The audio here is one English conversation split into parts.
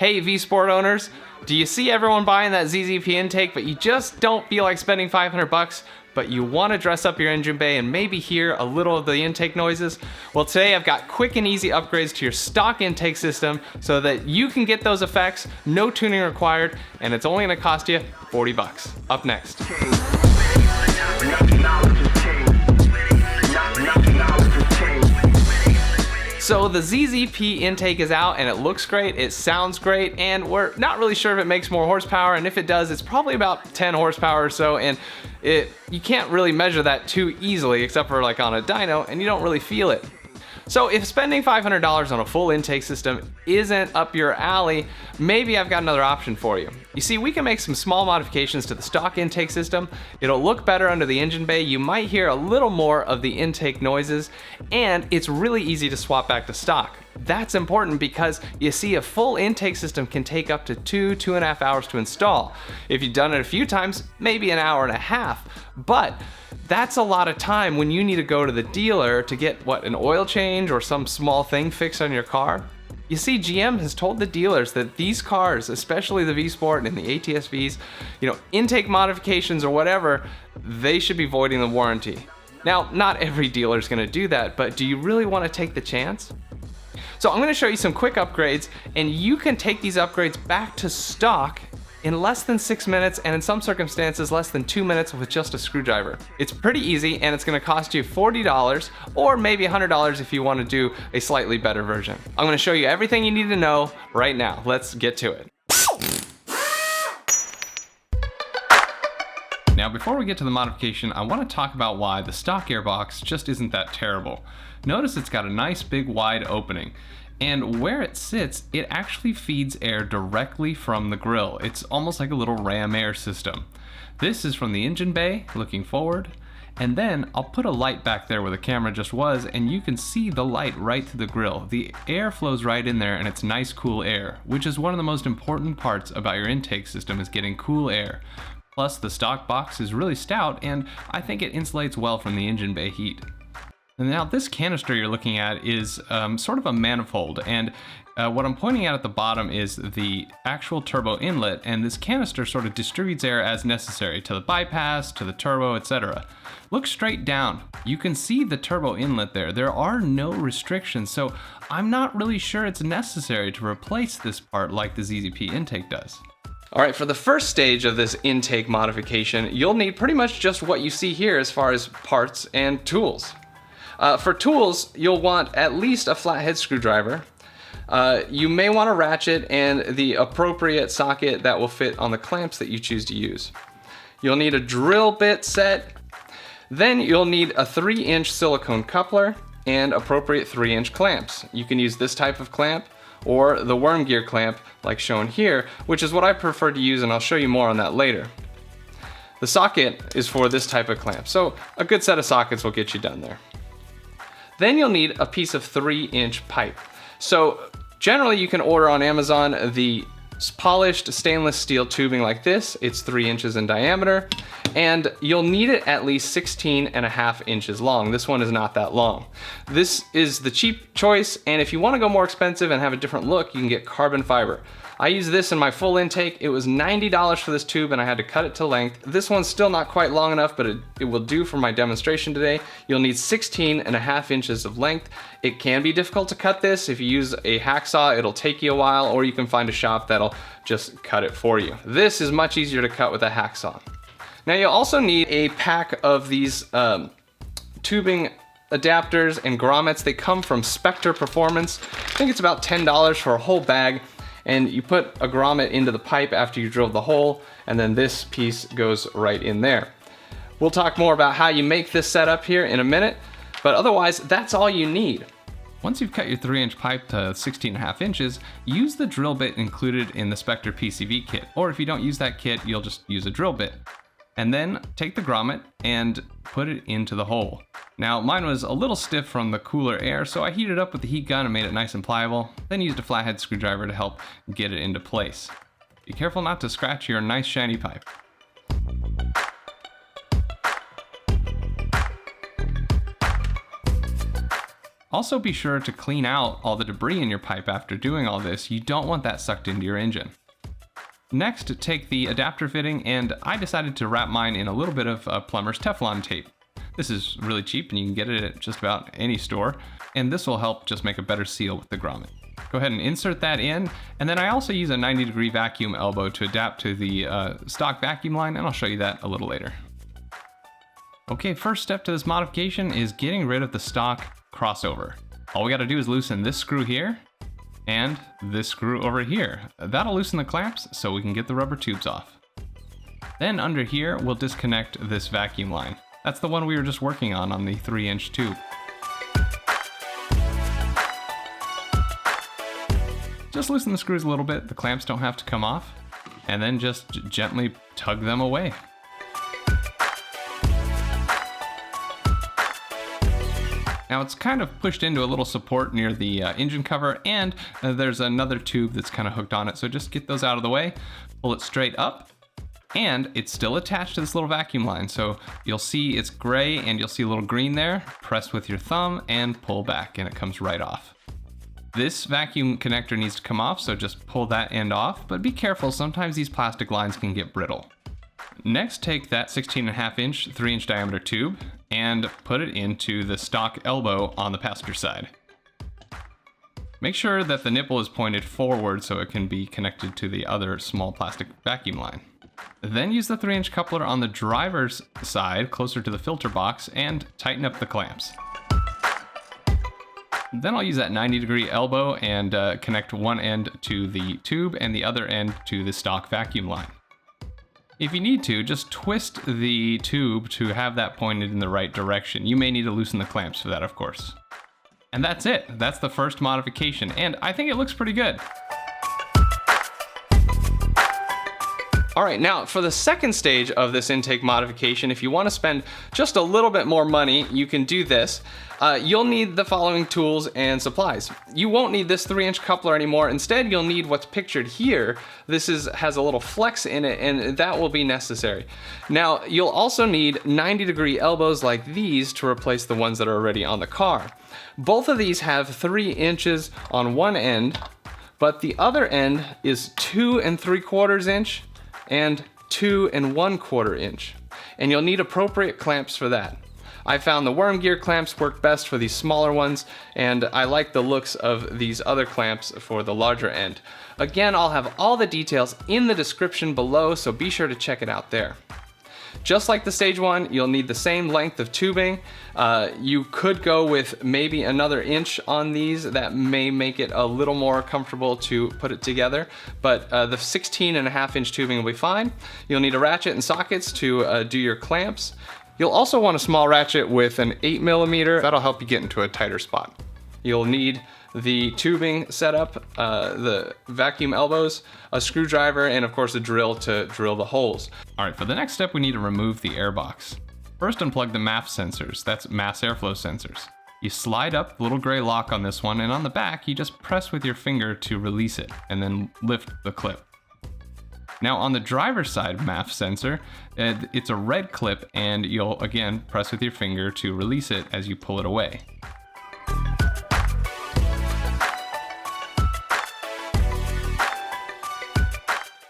Hey VSport owners, do you see everyone buying that ZZP intake but you just don't feel like spending 500 bucks, but you want to dress up your engine bay and maybe hear a little of the intake noises? Well, today I've got quick and easy upgrades to your stock intake system so that you can get those effects, no tuning required, and it's only going to cost you 40 bucks. Up next. So the ZZP intake is out and it looks great, it sounds great, and we're not really sure if it makes more horsepower, and if it does, it's probably about 10 horsepower or so, and you can't really measure that too easily except for like on a dyno, and you don't really feel it. So if spending $500 on a full intake system isn't up your alley, maybe I've got another option for you. You see, we can make some small modifications to the stock intake system. It'll look better under the engine bay. You might hear a little more of the intake noises, and it's really easy to swap back to stock. That's important because you see, a full intake system can take up to 2.5 hours to install. If you've done it a few times, maybe an hour and a half, but that's a lot of time when you need to go to the dealer to get an oil change or some small thing fixed on your car. You see, GM has told the dealers that these cars, especially the VSport and the ATS Vs, intake modifications or whatever, they should be voiding the warranty. Now, not every dealer is going to do that, but do you really want to take the chance? So I'm going to show you some quick upgrades, and you can take these upgrades back to stock in less than 6 minutes, and in some circumstances less than 2 minutes with just a screwdriver. It's pretty easy, and it's going to cost you $40 or maybe $100 if you want to do a slightly better version. I'm going to show you everything you need to know right now. Let's get to it. Now, before we get to the modification, I want to talk about why the stock airbox just isn't that terrible. Notice it's got a nice big wide opening, and where it sits, it actually feeds air directly from the grill. It's almost like a little ram air system. This is from the engine bay looking forward, and then I'll put a light back there where the camera just was, and you can see the light right through the grill. The air flows right in there, and it's nice cool air, which is one of the most important parts about your intake system, is getting cool air. Plus, the stock box is really stout, and I think it insulates well from the engine bay heat. And now this canister you're looking at is sort of a manifold, and what I'm pointing at the bottom is the actual turbo inlet, and this canister sort of distributes air as necessary to the bypass, to the turbo, etc. Look straight down. You can see the turbo inlet there. There are no restrictions, so I'm not really sure it's necessary to replace this part like the ZZP intake does. Alright, for the first stage of this intake modification, you'll need pretty much just what you see here as far as parts and tools. For tools, you'll want at least a flathead screwdriver. You may want a ratchet and the appropriate socket that will fit on the clamps that you choose to use. You'll need a drill bit set. Then you'll need a 3-inch silicone coupler and appropriate 3-inch clamps. You can use this type of clamp or the worm gear clamp like shown here, which is what I prefer to use, and I'll show you more on that later. The socket is for this type of clamp, so a good set of sockets will get you done there. Then you'll need a piece of 3-inch pipe. So generally you can order on Amazon the polished stainless steel tubing like this. It's 3 inches in diameter, and you'll need it at least 16.5 inches long. This one is not that long. This is the cheap choice, and if you want to go more expensive and have a different look, you can get carbon fiber. I use this in my full intake. It was $90 for this tube, and I had to cut it to length. This one's still not quite long enough, but it will do for my demonstration today. You'll need 16.5 inches of length. It can be difficult to cut this. If you use a hacksaw, it'll take you a while, or you can find a shop that'll just cut it for you. This is much easier to cut with a hacksaw. Now you'll also need a pack of these tubing adapters and grommets. They come from Spectre Performance. I think it's about $10 for a whole bag. And you put a grommet into the pipe after you drilled the hole, and then this piece goes right in there. We'll talk more about how you make this setup here in a minute, but otherwise that's all you need. Once you've cut your 3-inch pipe to 16.5 inches, use the drill bit included in the Spectre PCV kit, or if you don't use that kit, you'll just use a drill bit. And then take the grommet and put it into the hole. Now mine was a little stiff from the cooler air, so I heated it up with the heat gun and made it nice and pliable, then used a flathead screwdriver to help get it into place. Be careful not to scratch your nice shiny pipe. Also be sure to clean out all the debris in your pipe after doing all this. You don't want that sucked into your engine. Next, take the adapter fitting, and I decided to wrap mine in a little bit of plumber's Teflon tape. This is really cheap and you can get it at just about any store, and this will help just make a better seal with the grommet. Go ahead and insert that in, and then I also use a 90-degree vacuum elbow to adapt to the stock vacuum line, and I'll show you that a little later. Okay, first step to this modification is getting rid of the stock crossover. All we gotta do is loosen this screw here, and this screw over here. That'll loosen the clamps so we can get the rubber tubes off. Then under here, we'll disconnect this vacuum line. That's the one we were just working on the 3-inch tube. Just loosen the screws a little bit, the clamps don't have to come off, and then just gently tug them away. Now it's kind of pushed into a little support near the engine cover, and there's another tube that's kind of hooked on it, so just get those out of the way, pull it straight up, and it's still attached to this little vacuum line. So you'll see it's gray and you'll see a little green there. Press with your thumb and pull back and it comes right off. This vacuum connector needs to come off, so just pull that end off, but be careful, sometimes these plastic lines can get brittle. Next, take that 16.5-inch, 3-inch diameter tube and put it into the stock elbow on the passenger side. Make sure that the nipple is pointed forward so it can be connected to the other small plastic vacuum line. Then use the 3-inch coupler on the driver's side, closer to the filter box, and tighten up the clamps. Then I'll use that 90-degree elbow and connect one end to the tube and the other end to the stock vacuum line. If you need to, just twist the tube to have that pointed in the right direction. You may need to loosen the clamps for that, of course. And that's it. That's the first modification, and I think it looks pretty good. All right, now for the second stage of this intake modification, if you want to spend just a little bit more money, you can do this. You'll need the following tools and supplies. You won't need this 3-inch coupler anymore. Instead, you'll need what's pictured here. This has a little flex in it, and that will be necessary. Now, you'll also need 90-degree elbows like these to replace the ones that are already on the car. Both of these have 3 inches on one end, but the other end is 2 3/4 inch and 2 1/4 inch. And you'll need appropriate clamps for that. I found the worm gear clamps work best for these smaller ones, and I like the looks of these other clamps for the larger end. Again, I'll have all the details in the description below, so be sure to check it out there. Just like the stage one, you'll need the same length of tubing. You could go with maybe another inch on these. That may make it a little more comfortable to put it together, but the 16.5-inch tubing will be fine. You'll need a ratchet and sockets to do your clamps. You'll also want a small ratchet with an 8mm. That'll help you get into a tighter spot. You'll need the tubing setup, the vacuum elbows, a screwdriver, and of course a drill to drill the holes. All right, for the next step, we need to remove the airbox. First, unplug the MAF sensors. That's mass airflow sensors. You slide up the little gray lock on this one, and on the back, you just press with your finger to release it, and then lift the clip. Now on the driver's side MAF sensor, it's a red clip, and you'll again press with your finger to release it as you pull it away.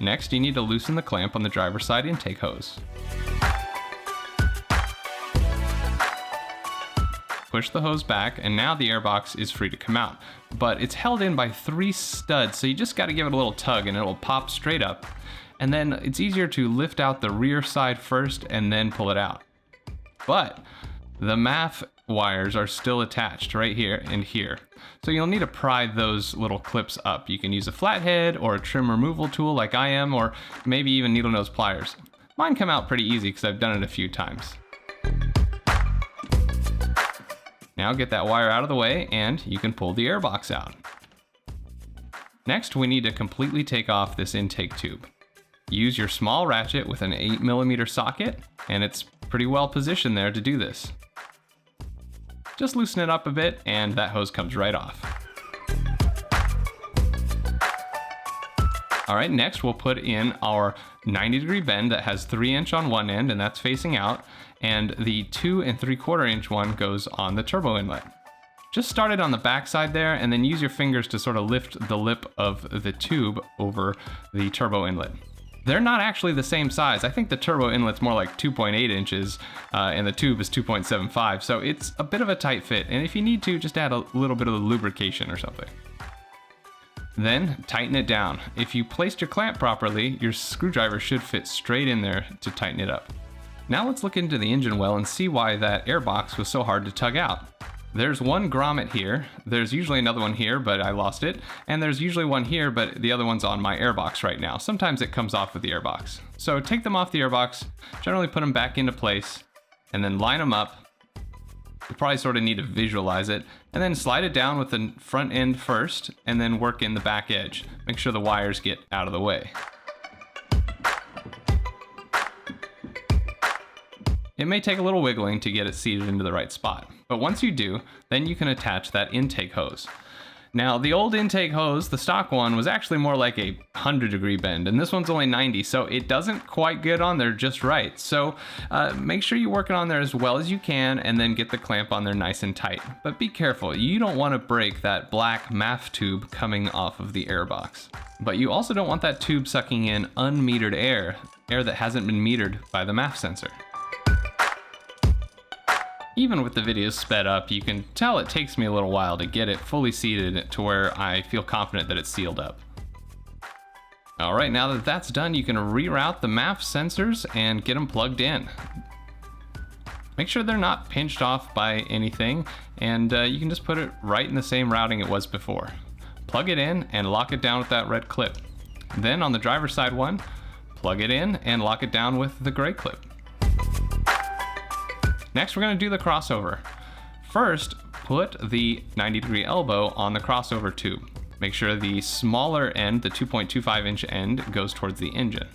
Next, you need to loosen the clamp on the driver's side intake hose. Push the hose back, and now the airbox is free to come out. But it's held in by 3 studs, so you just gotta give it a little tug and it'll pop straight up. And then it's easier to lift out the rear side first and then pull it out. But the MAF wires are still attached right here and here. So you'll need to pry those little clips up. You can use a flathead or a trim removal tool like I am, or maybe even needle nose pliers. Mine come out pretty easy because I've done it a few times. Now get that wire out of the way and you can pull the airbox out. Next, we need to completely take off this intake tube. Use your small ratchet with an 8mm socket, and it's pretty well positioned there to do this. Just loosen it up a bit and that hose comes right off. All right, next we'll put in our 90-degree bend that has 3-inch on one end, and that's facing out, and the 2 3/4 inch one goes on the turbo inlet. Just start it on the back side there and then use your fingers to sort of lift the lip of the tube over the turbo inlet. They're not actually the same size. I think the turbo inlet's more like 2.8 inches and the tube is 2.75, so it's a bit of a tight fit. And if you need to, just add a little bit of lubrication or something. Then tighten it down. If you placed your clamp properly, your screwdriver should fit straight in there to tighten it up. Now let's look into the engine well and see why that airbox was so hard to tug out. There's one grommet here, there's usually another one here, but I lost it, and there's usually one here, but the other one's on my airbox right now. Sometimes it comes off with the airbox. So take them off the airbox, generally put them back into place, and then line them up. You probably sort of need to visualize it, and then slide it down with the front end first, and then work in the back edge. Make sure the wires get out of the way. It may take a little wiggling to get it seated into the right spot, but once you do, then you can attach that intake hose. Now, the old intake hose, the stock one, was actually more like a 100-degree bend, and this one's only 90, so it doesn't quite get on there just right. So make sure you work it on there as well as you can, and then get the clamp on there nice and tight. But be careful, you don't want to break that black MAF tube coming off of the airbox. But you also don't want that tube sucking in unmetered air that hasn't been metered by the MAF sensor. Even with the videos sped up, you can tell it takes me a little while to get it fully seated to where I feel confident that it's sealed up. Alright, now that that's done, you can reroute the MAF sensors and get them plugged in. Make sure they're not pinched off by anything, and you can just put it right in the same routing it was before. Plug it in and lock it down with that red clip. Then on the driver's side one, plug it in and lock it down with the gray clip. Next, we're going to do the crossover. First, put the 90-degree elbow on the crossover tube. Make sure the smaller end, the 2.25 inch end, goes towards the engine.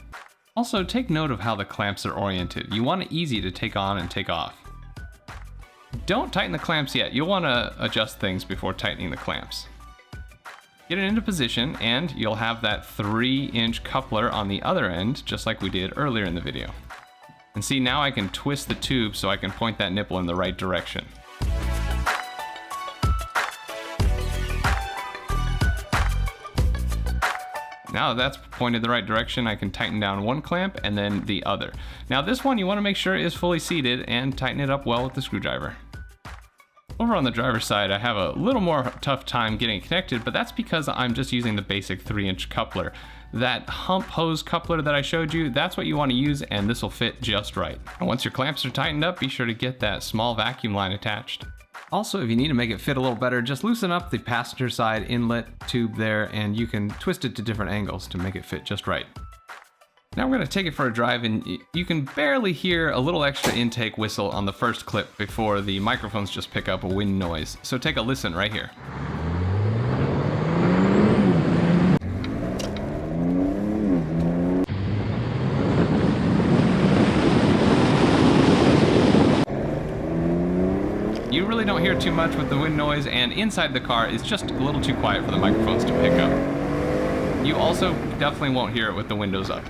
Also, take note of how the clamps are oriented. You want it easy to take on and take off. Don't tighten the clamps yet. You'll want to adjust things before tightening the clamps. Get it into position and you'll have that 3-inch coupler on the other end, just like we did earlier in the video. And see, now I can twist the tube so I can point that nipple in the right direction. Now that that's pointed the right direction, I can tighten down one clamp and then the other. Now this one you want to make sure is fully seated and tighten it up well with the screwdriver. Over on the driver's side, I have a little more tough time getting it connected, but that's because I'm just using the basic 3-inch coupler. That hump hose coupler that I showed you, that's what you want to use, and this will fit just right. And once your clamps are tightened up, be sure to get that small vacuum line attached. Also, if you need to make it fit a little better, just loosen up the passenger side inlet tube there, and you can twist it to different angles to make it fit just right. Now we're going to take it for a drive, and you can barely hear a little extra intake whistle on the first clip before the microphones just pick up a wind noise. So take a listen right here. You really don't hear too much with the wind noise, and inside the car is just a little too quiet for the microphones to pick up. You also definitely won't hear it with the windows up.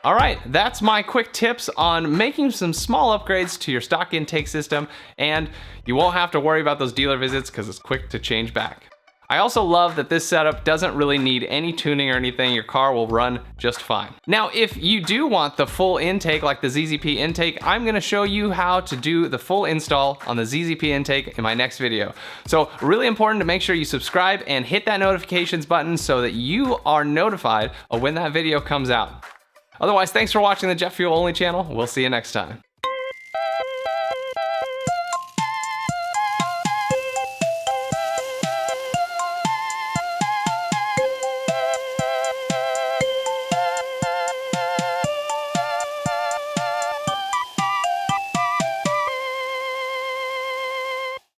Alright, that's my quick tips on making some small upgrades to your stock intake system, and you won't have to worry about those dealer visits because it's quick to change back. I also love that this setup doesn't really need any tuning or anything. Your car will run just fine. Now, if you do want the full intake like the ZZP intake, I'm gonna show you how to do the full install on the ZZP intake in my next video. So really important to make sure you subscribe and hit that notifications button so that you are notified of when that video comes out. Otherwise, thanks for watching the Jet Fuel Only channel. We'll see you next time.